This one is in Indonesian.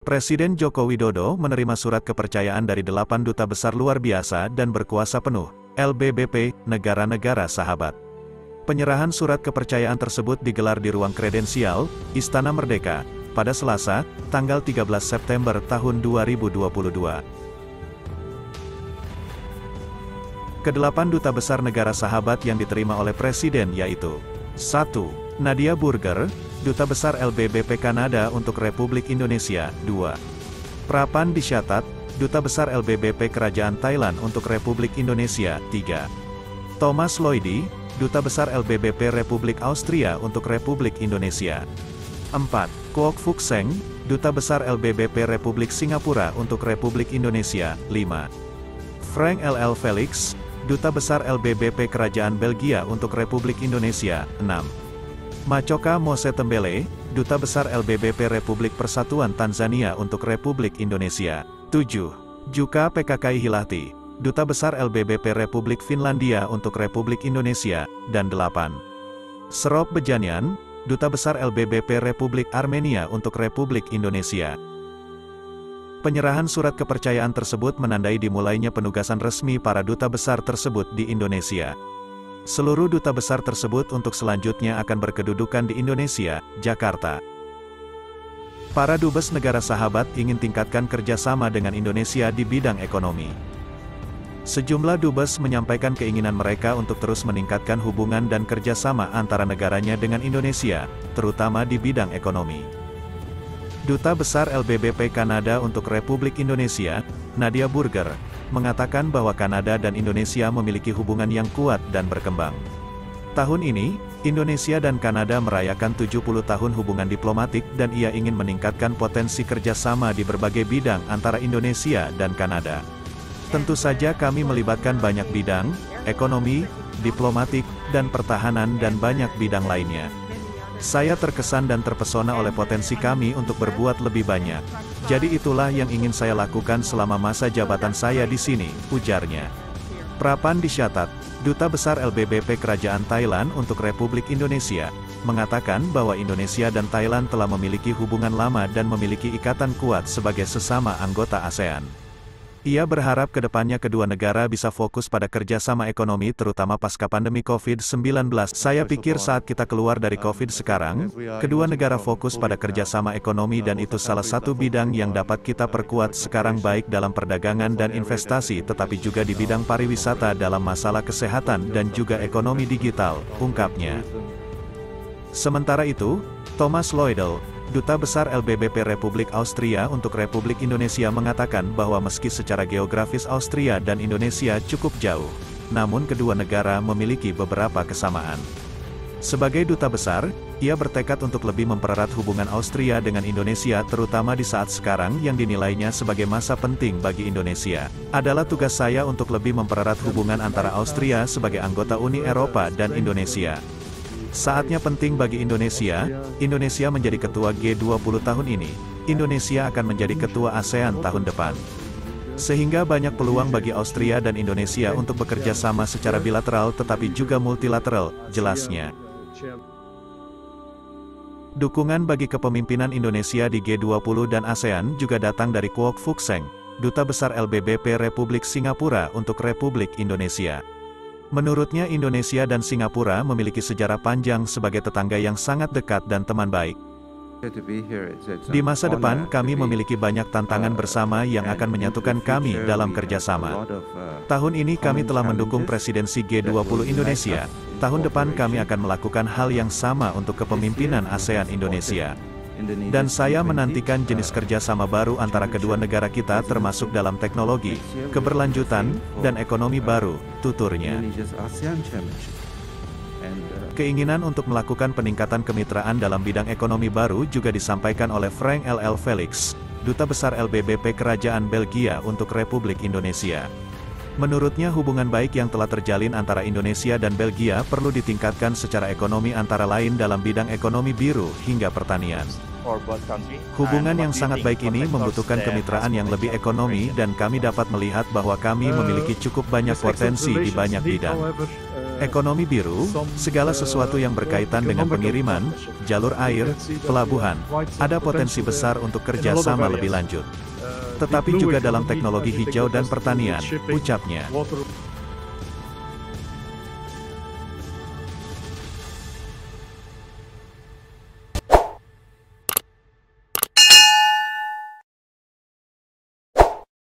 Presiden Joko Widodo menerima surat kepercayaan dari 8 duta besar luar biasa dan berkuasa penuh, LBBP, negara-negara sahabat. Penyerahan surat kepercayaan tersebut digelar di ruang kredensial, Istana Merdeka, pada Selasa, tanggal 13 September tahun 2022. Kedelapan duta besar negara sahabat yang diterima oleh Presiden yaitu 1. Nadia Burger, Duta Besar LBBP Kanada untuk Republik Indonesia. 2. Prapan Disyatat, Duta Besar LBBP Kerajaan Thailand untuk Republik Indonesia. 3. Thomas Lloydy, Duta Besar LBBP Republik Austria untuk Republik Indonesia. 4. Kwok Fuk Seng, Duta Besar LBBP Republik Singapura untuk Republik Indonesia. 5. Frank LL Felix, Duta Besar LBBP Kerajaan Belgia untuk Republik Indonesia. 6. Macoka Mose Tembele, Duta Besar LBBP Republik Persatuan Tanzania untuk Republik Indonesia. 7. Juka PKKI Hilati, Duta Besar LBBP Republik Finlandia untuk Republik Indonesia. Dan 8. Serop Bejanian, Duta Besar LBBP Republik Armenia untuk Republik Indonesia. Penyerahan surat kepercayaan tersebut menandai dimulainya penugasan resmi para duta besar tersebut di Indonesia. Seluruh duta besar tersebut untuk selanjutnya akan berkedudukan di Indonesia, Jakarta. Para dubes negara sahabat ingin tingkatkan kerjasama dengan Indonesia di bidang ekonomi. Sejumlah dubes menyampaikan keinginan mereka untuk terus meningkatkan hubungan dan kerjasama antara negaranya dengan Indonesia, terutama di bidang ekonomi. Duta Besar LBBP Kanada untuk Republik Indonesia, Nadia Burger, mengatakan bahwa Kanada dan Indonesia memiliki hubungan yang kuat dan berkembang. Tahun ini, Indonesia dan Kanada merayakan 70 tahun hubungan diplomatik dan ia ingin meningkatkan potensi kerjasama di berbagai bidang antara Indonesia dan Kanada. Tentu saja kami melibatkan banyak bidang, ekonomi, diplomatik, dan pertahanan dan banyak bidang lainnya. Saya terkesan dan terpesona oleh potensi kami untuk berbuat lebih banyak. Jadi itulah yang ingin saya lakukan selama masa jabatan saya di sini, ujarnya. Prapan Disyatat, Duta Besar LBBP Kerajaan Thailand untuk Republik Indonesia, mengatakan bahwa Indonesia dan Thailand telah memiliki hubungan lama dan memiliki ikatan kuat sebagai sesama anggota ASEAN. Ia berharap ke depannya kedua negara bisa fokus pada kerjasama ekonomi terutama pasca pandemi COVID-19. Saya pikir saat kita keluar dari COVID sekarang, kedua negara fokus pada kerjasama ekonomi dan itu salah satu bidang yang dapat kita perkuat sekarang baik dalam perdagangan dan investasi tetapi juga di bidang pariwisata dalam masalah kesehatan dan juga ekonomi digital, ungkapnya. Sementara itu, Thomas Lloydel, Duta Besar LBBP Republik Austria untuk Republik Indonesia mengatakan bahwa meski secara geografis Austria dan Indonesia cukup jauh, namun kedua negara memiliki beberapa kesamaan. Sebagai duta besar, ia bertekad untuk lebih mempererat hubungan Austria dengan Indonesia terutama di saat sekarang yang dinilainya sebagai masa penting bagi Indonesia. Adalah tugas saya untuk lebih mempererat hubungan antara Austria sebagai anggota Uni Eropa dan Indonesia. Saatnya penting bagi Indonesia menjadi ketua G20 tahun ini, Indonesia akan menjadi ketua ASEAN tahun depan. Sehingga banyak peluang bagi Austria dan Indonesia untuk bekerja sama secara bilateral tetapi juga multilateral, jelasnya. Dukungan bagi kepemimpinan Indonesia di G20 dan ASEAN juga datang dari Kwok Fuk Seng, Duta Besar LBBP Republik Singapura untuk Republik Indonesia. Menurutnya Indonesia dan Singapura memiliki sejarah panjang sebagai tetangga yang sangat dekat dan teman baik. Di masa depan kami memiliki banyak tantangan bersama yang akan menyatukan kami dalam kerjasama. Tahun ini kami telah mendukung presidensi G20 Indonesia. Tahun depan kami akan melakukan hal yang sama untuk kepemimpinan ASEAN Indonesia. Dan saya menantikan jenis kerjasama baru antara kedua negara kita termasuk dalam teknologi, keberlanjutan, dan ekonomi baru, tuturnya. Keinginan untuk melakukan peningkatan kemitraan dalam bidang ekonomi baru juga disampaikan oleh Frank LL Felix, Duta Besar LBBP Kerajaan Belgia untuk Republik Indonesia. Menurutnya hubungan baik yang telah terjalin antara Indonesia dan Belgia perlu ditingkatkan secara ekonomi antara lain dalam bidang ekonomi biru hingga pertanian. Hubungan yang sangat baik ini membutuhkan kemitraan yang lebih ekonomi dan kami dapat melihat bahwa kami memiliki cukup banyak potensi di banyak bidang. Ekonomi biru, segala sesuatu yang berkaitan dengan pengiriman, jalur air, pelabuhan, ada potensi besar untuk kerjasama lebih lanjut. Tetapi juga dalam teknologi hijau dan pertanian, ucapnya.